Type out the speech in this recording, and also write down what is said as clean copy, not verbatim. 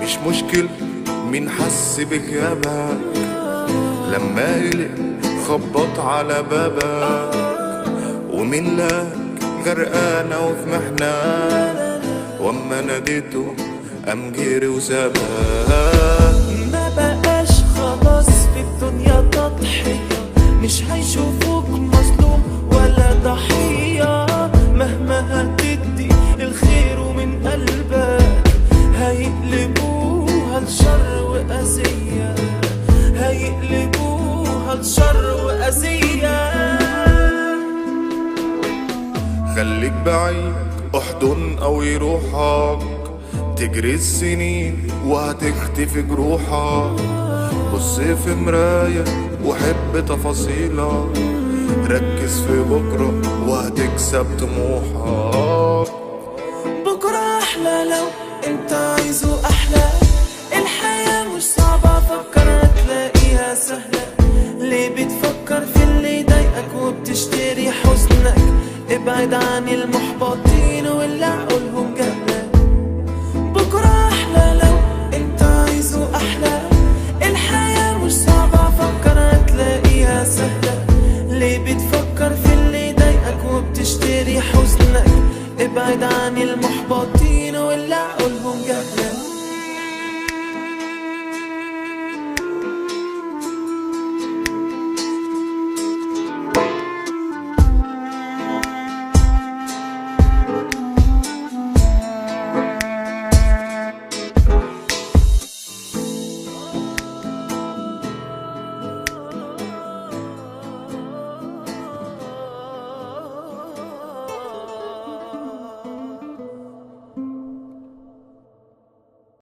مش مشكلة مين حس بك يا باك لما قلق خبط على بابك، ومين لاك غرقانة وفي محنة واما ناديته قام جري وسابك. ما بقاش خلاص في الدنيا تضحية، مش هيشوفوك مظلوم ولا ضحية. مهما هتدي الخير ومن قلبك هيقلبوها لشر وأذية، هيقلبوها لشر وأذية. خليك بعيد احضن او يروحك، تجري السنين وهتختفي جروحك. بص في مراية وحب تفاصيلك، ركز في بكرة وهتكسب طموحك. بكرة أحلى لو انت عايزه أحلى، الحياة مش صعبة فكر تلاقيها سهلة. ليه بتفكر في اللي يضايقك وبتشتري حزنك؟ ابعد عن المحبطين واللي عقولهم جهلة. بكرة أحلى لو انت عايزه أحلى، الحياة مش صعبة فكر تلاقيها سهلة. ليه بتفكر في اللي يضايقك وبتشتري حزنك؟ ابعد عن المحبطين